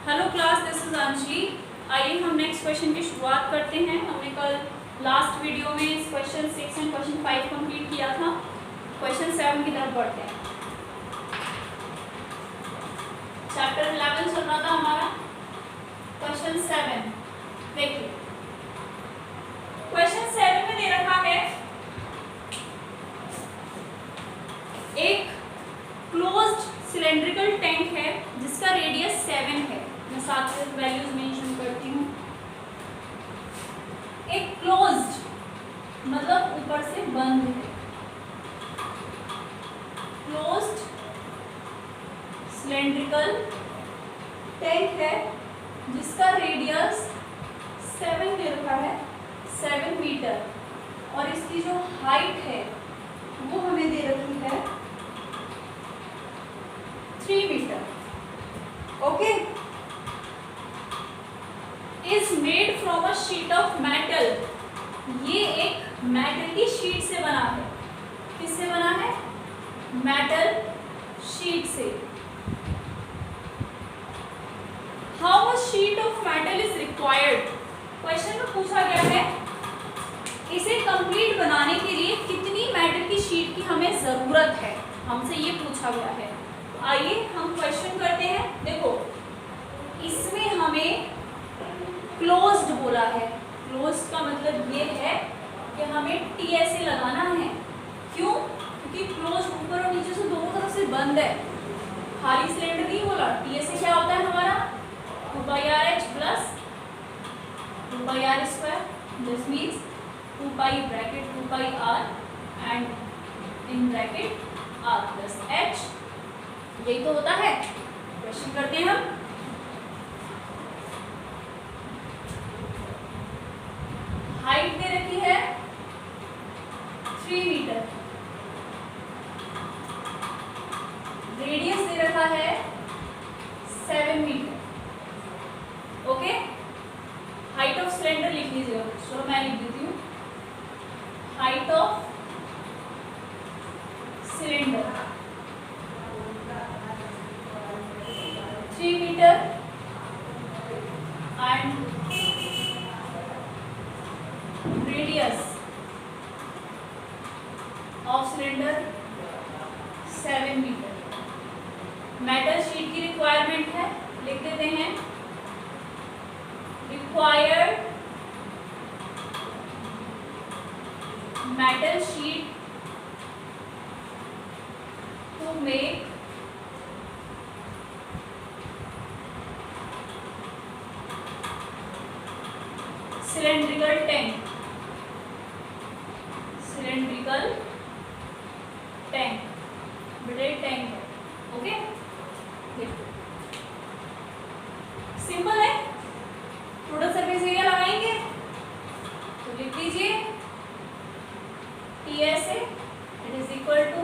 Hello class, this is Anjali. आइए हम next question की शुरुआत करते हैं। हमने कल लास्ट वीडियो में क्वेश्चन 6 एंड क्वेश्चन 5 कंप्लीट किया था। क्वेश्चन 7 की तरफ बढ़ते हैं। चैप्टर 11 चल रहा था हमारा। क्वेश्चन 7 देखिए, क्वेश्चन 7 में दे रखा है एक क्लोज्ड सिलेंड्रिकल टैंक है जिसका रेडियस 7 है। मैं साथ में वैल्यूज मेंशन करती हूँ। एक क्लोज्ड मतलब ऊपर से बंद है, क्लोज्ड सिलेंड्रिकल टैंक है जिसका रेडियस 7 दे रखा है, 7 मीटर, और इसकी जो हाइट है वो हमें दे रखी है 3 metre. Okay, is made from a sheet of metal. ये एक मेटल की शीट से बना है। किससे बना है? मेटल शीट से। How much sheet of metal is required? Question में पूछा गया है इसे कंप्लीट बनाने के लिए कितनी मेटल की शीट की हमें जरूरत है, हमसे ये पूछा गया है। तो आइए हम क्वेश्चन करते हैं। देखो, इसमें हमें क्लोज्ड बोला है। क्लोज्ड का मतलब ये है कि हमें टीएसए लगाना है। क्यों? क्योंकि क्लोज ऊपर और नीचे से दोनों तरफ से बंद है, खाली सिलेंडर नहीं बोला। टीएसए क्या होता है हमारा? 2πRh plus 2πr²। This means 2π bracket 2πr and in bracket r plus h। यही तो होता है। क्वेश्चन करते हैं हम। हाइट दे रखी है 3 मीटर, रेडियस दे रखा है 7 metre. Okay, height of cylinder लिख लीजिएगा। चलो मैं लिख देती हूँ। Height of cylinder 3 metre and radius of cylinder 7 metre. Metal sheet की रिक्वायरमेंट है, लिख देते हैं। Required metal sheet to make cylindrical tank. Cylindrical tank बड़े टैंक है। ओके, सिंपल है। टोटल सरफेस एरिया लगाएंगे तो लिख लीजिए TSA it is equal to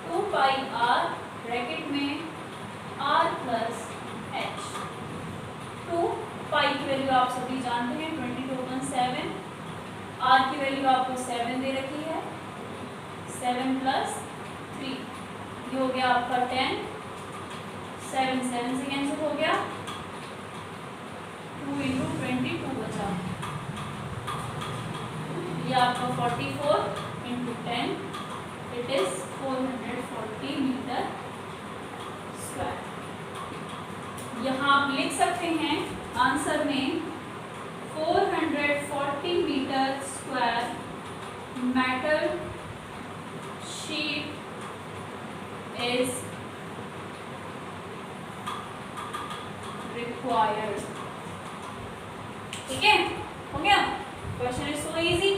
2πr bracket में r प्लस h। 2π की वैल्यू आप सभी जानते हैं 22/7। r की वैल्यू आपको 7 दे रखी है, 7 प्लस 3 ये हो गया आपका 10। 7 7 से कैंसिल हो गया, 2 × 22 बचा। ये आपका 44 × 10 इट इज 440 मीटर स्क्वायर। यहाँ आप लिख सकते हैं आंसर में 440 metre square metal sheet is required। ठीक है, हो गया। Question is so easy.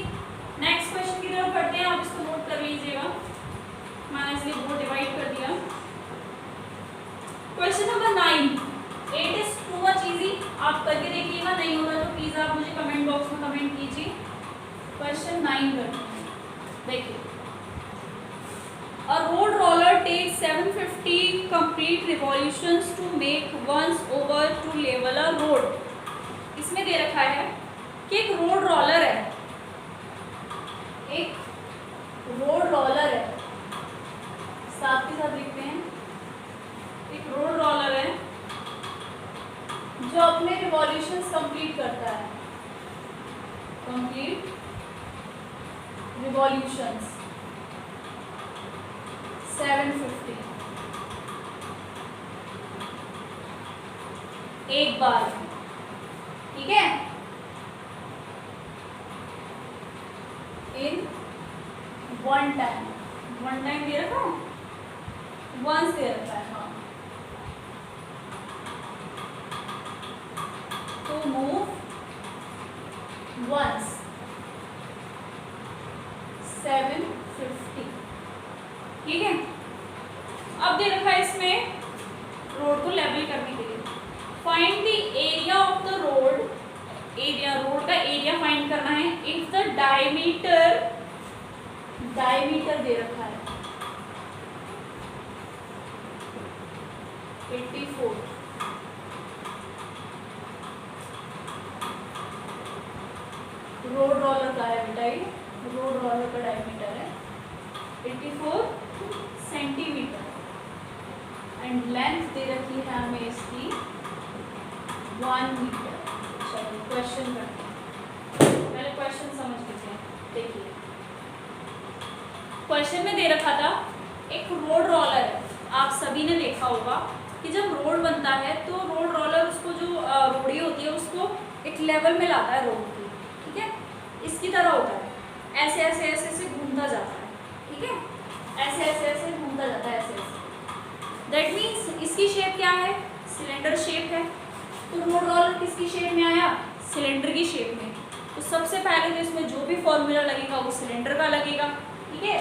Next question की तरफ बढ़ते हैं। आप इसको नोट कर लीजिएगा, मैंने इसलिए बोर्ड डिवाइड कर दिया। Question number 9। 8 is too much easy, आप करके देखिएगा। नहीं होगा तो प्लीज आप मुझे कमेंट बॉक्स में कमेंट कीजिए। क्वेश्चन 9 करते हैं। देखिए, A road roller takes 750 complete revolutions to make once over to level a road। इसमें दे रखा है कि एक रोड रोलर है, एक रोड रोलर है, साथ के साथ लिखते हैं। एक रोड रोलर है रोड में रिवॉल्यूशंस कंप्लीट करता है, कंप्लीट रिवॉल्यूशंस 750 एक बार, ठीक है, इन वन टाइम दे रखा है, वंस दे रखा है, हाँ, to move once 750, ठीक है। अब दे रखा है इसमें रोड को लेवल करने के लिए, find the area of the road, area road का एरिया फाइंड करना है इफ द डायमीटर दे रखा है 84, रोड रोलर का है बेटा, ये रोड रोलर का डायमीटर है 84 सेंटीमीटर एंड लेंथ दे रखी है हमें इसकी 1 मीटर। चलो क्वेश्चन करते हैं, पहले क्वेश्चन समझ लेते हैं। देखिए क्वेश्चन में दे रखा था एक रोड रोलर है, आप सभी ने देखा होगा कि जब रोड बनता है तो रोड रोलर उसको जो रोड़ी होती है उसको एक लेवल में लाता है रोड की, ठीक है, इसकी तरह होता है, ऐसे ऐसे ऐसे ऐसे घूमता जाता है, ठीक है, ऐसे ऐसे ऐसे घूमता जाता है, ऐसे ऐसे, दैट मीन्स इसकी शेप क्या है, सिलेंडर शेप है। तो रोड रोलर किसकी शेप में आया, सिलेंडर की शेप में। तो सबसे पहले तो इसमें जो भी फॉर्मूला लगेगा वो सिलेंडर का लगेगा, ठीक है।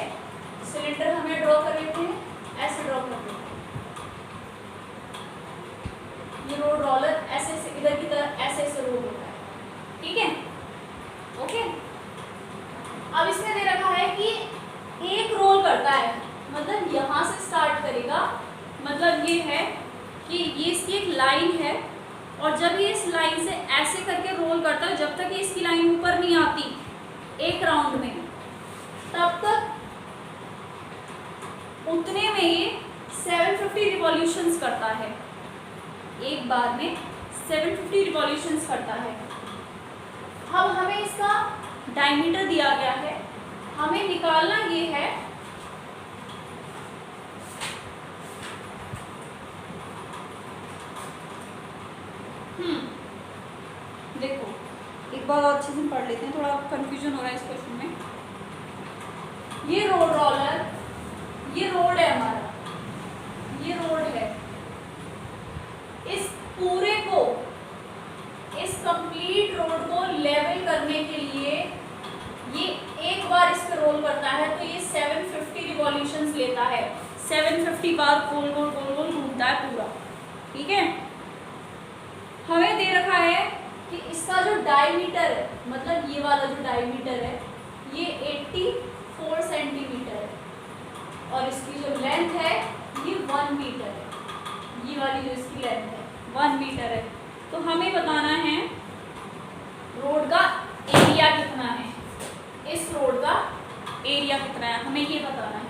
सिलेंडर हमें ड्रॉ कर लेते हैं, ऐसे ड्रॉ कर लेते हैं, ये रोड रोलर ऐसे ऐसे इधर की तरफ ऐसे ऐसे रोड होता है, ठीक है, ओके। अब इसमें दे रखा है कि एक रोल करता है, मतलब यहाँ से स्टार्ट करेगा, मतलब ये है कि ये इसकी एक लाइन है और जब ये इस लाइन से ऐसे करके रोल करता है, जब तक ये इसकी लाइन ऊपर नहीं आती एक राउंड में, तब तक उतने में ये 750 रिवॉल्यूशंस करता है, एक बार में 750 रिवॉल्यूशंस करता है। अब हमें इसका डायमीटर दिया गया है, हमें निकालना ये है देखो एक बार और अच्छे से पढ़ लेते हैं, थोड़ा कंफ्यूजन हो रहा है इस क्वेश्चन में। ये रोड रोलर, ये रोड है हमारा, ये रोड है, इस पूरे को, इस कंप्लीट रोड को लेवल करने के लिए ये एक बार इस पे रोल करता है तो ये 750 रिवॉल्यूशंस लेता है, 750 बार गोल गोल गोल गोल घूमता है पूरा, ठीक है। हमें दे रखा है कि इसका जो डायमीटर है, मतलब ये वाला जो डायमीटर है ये 84 सेंटीमीटर है और इसकी जो लेंथ है ये 1 मीटर है, ये वाली जो इसकी लेंथ है 1 मीटर है। तो हमें बताना है रोड का एरिया कितना है, इस रोड का एरिया कितना है, हमें ये बताना है।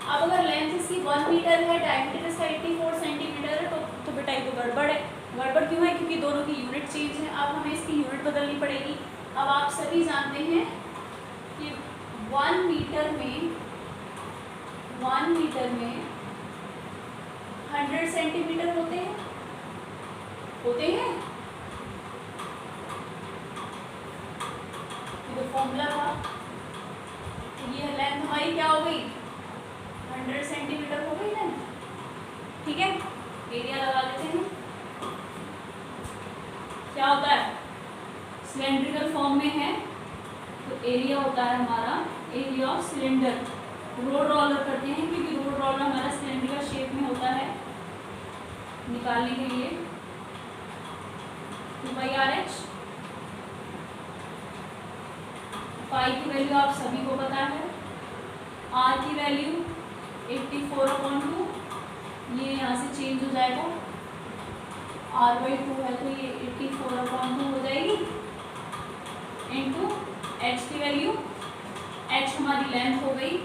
अब अगर लेंथ इसकी 1 मीटर है, डायमीटर इसका 84 सेंटीमीटर है, तो बेटा ये तो गड़बड़ है। गड़बड़ क्यों है, क्योंकि दोनों की यूनिट चेंज है, अब हमें इसकी यूनिट बदलनी पड़ेगी। अब आप सभी जानते हैं कि 1 मीटर में 100 सेंटीमीटर होते हैं, तो फॉर्मूला था, ये लेंथ हमारी क्या हो गई, 100 सेंटीमीटर हो गई लेंथ, ठीक है। एरिया लगा देते हैं, क्या होता है, सिलेंड्रिकल फॉर्म में है तो एरिया होता है हमारा area of cylinder. Road roller करते हैं क्योंकि रोड रोलर हमारा सिलेंड्रिकल शेप में होता है, निकालने के लिए 2/RH। पाई की वैल्यू आप सभी को पता है, आर की वैल्यू 84/2, ये यहाँ से चेंज हो जाएगा, R/2 है तो ये 84/2 हो जाएगी, इनटू H की वैल्यू, H हमारी लेंथ हो गई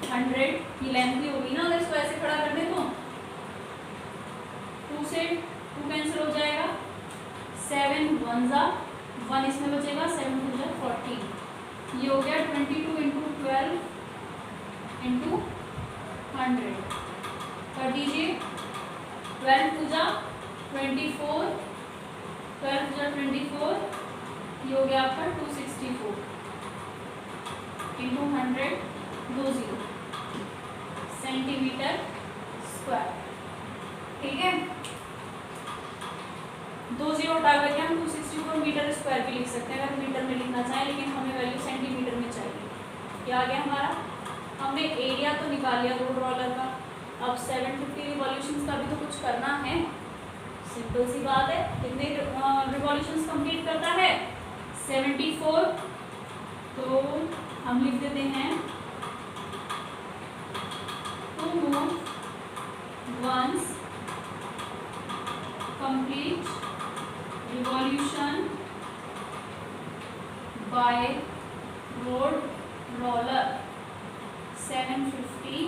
100, ये लेंथ भी होगी ना, अगर इसको ऐसे खड़ा कर दे तो 2 से 2 कैंसिल हो जाएगा, 7 1 ज़ा 1 इसमें बचेगा, 7 2 ज़ा 14, ये हो गया 22 इंटू 12 इंटू 100 कर दीजिए। 12 2 ज़ा 24, 12 2 ज़ा 24, ये हो गया आपका 264 इंटू 100 20 सेंटीमीटर स्क्वायर। ठीक है, 20 उठा करके हम 264 मीटर स्क्वायर भी लिख सकते हैं अगर मीटर में लिखना चाहें, लेकिन हमें वैल्यू सेंटीमीटर में चाहिए। क्या आ गया हमारा, हमने एरिया तो निकाल लिया रोड रोलर का। अब 750 रिवॉल्यूशंस का भी तो कुछ करना है, सिंपल सी बात है। कितने रिवॉल्यूशंस कंप्लीट करता है, 74। तो हम लिख देते हैं to move once complete revolution by road roller 750,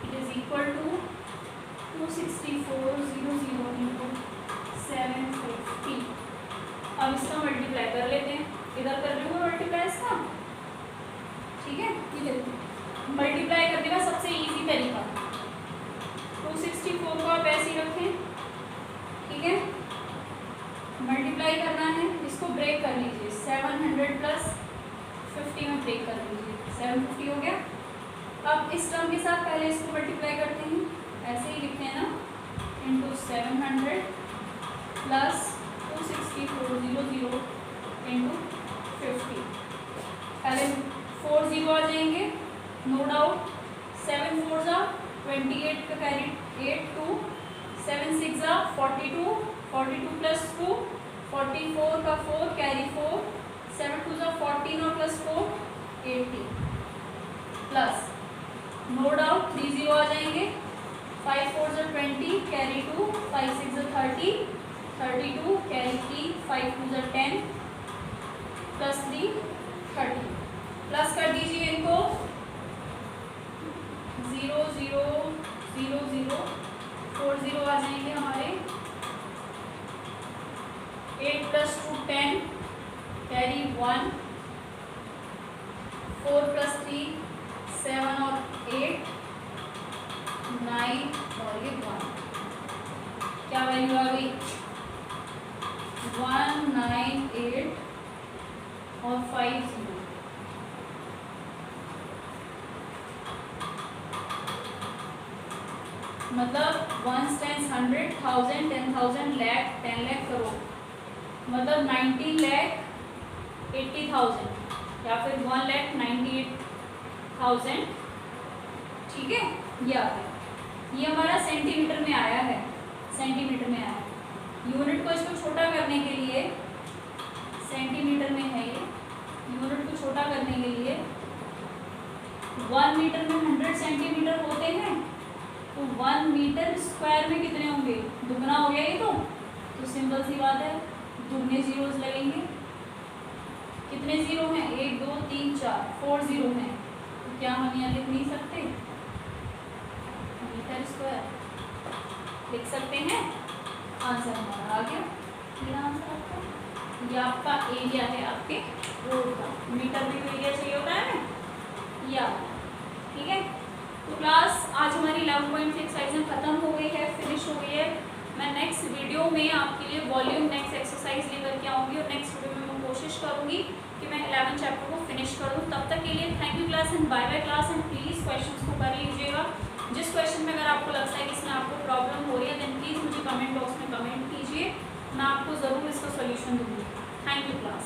it is equal to 26400 into 750। अब इसका मल्टीप्लाई कर लेते हैं, इधर कर लूँगा मल्टीप्लाई इसका। ठीक है, इधर मल्टीप्लाई करने का सबसे इजी तरीका, 264 को आप ऐसे ही रखें। ठीक है, मल्टीप्लाई करना है, इसको ब्रेक कर लीजिए, 700 प्लस 50 में ब्रेक कर लीजिए, 750 हो गया। अब इस टर्म के साथ पहले इसको मल्टीप्लाई करते हैं, ऐसे ही लिखते हैं ना, इंटू 700 प्लस 26400 इंटू 50। पहले 4 0 आ जाएंगे, नो डाउट। 7 4 ज़ा 28 का कैरी 8 2, 7 6 ज़ा 42, 42 प्लस 2 44 का 4 कैरी 4, 7 2 ज़ा 14 और प्लस 4 80 प्लस, नो डाउट 3 0 आ जाएंगे, 5 4 ज़ा 20 कैरी 2, 5 6 ज़ा 30 32 कैरी 3, 5 2 ज़ा 10 प्लस 3 30। प्लस कर दीजिए इनको, 0 0 0 0 4 0 आ जाएंगे हमारे, 8 प्लस 2 10 कैरी 1, 4 प्लस 3 7 और 8 9 और ये 1। क्या वैल्यू आ गई, 198 और 5 0। मतलब 1 10 100 1000 10,000 lakh 10 लाख करोड़, मतलब 19 लाख 80,000 या फिर 1,98,000। ठीक है, ये आ गया, ये हमारा सेंटीमीटर में आया है, सेंटीमीटर में आया है। यूनिट को इसको छोटा करने के लिए, सेंटीमीटर में है ये, यूनिट को छोटा करने के लिए 1 मीटर में 100 सेंटीमीटर होते हैं, तो 1 मीटर स्क्वायर में कितने होंगे, दुगना हो गया ये तो सिंपल सी बात है, दुगने जीरोस लगेंगे। कितने जीरो हैं, 1 2 3 4 4 जीरो हैं, तो क्या हम यहाँ लिख नहीं सकते, मीटर स्क्वायर लिख सकते हैं। आंसर हमारा आ गया, मेरा आंसर आपका, ये आपका एरिया है आपके रोड का, मीटर में एरिया चाहिए होता है ना, या ठीक है। तो क्लास आज हमारी 11.6 एक्सरसाइज खत्म हो गई है, फिनिश हो गई है। मैं नेक्स्ट वीडियो में आपके लिए वॉल्यूम नेक्स्ट एक्सरसाइज लेकर के आऊँगी और नेक्स्ट वीडियो में मैं कोशिश करूँगी कि मैं 11 चैप्टर को फिनिश करूँ। तब तक के लिए thank you class and bye bye class, and please questions को कर लीजिएगा। जिस क्वेश्चन में अगर आपको लगता है कि इसमें आपको प्रॉब्लम हो रही है, देन प्लीज़ मुझे कमेंट बॉक्स में कमेंट कीजिए, मैं आपको ज़रूर इसका सोल्यूशन दूँगी। Thank you class.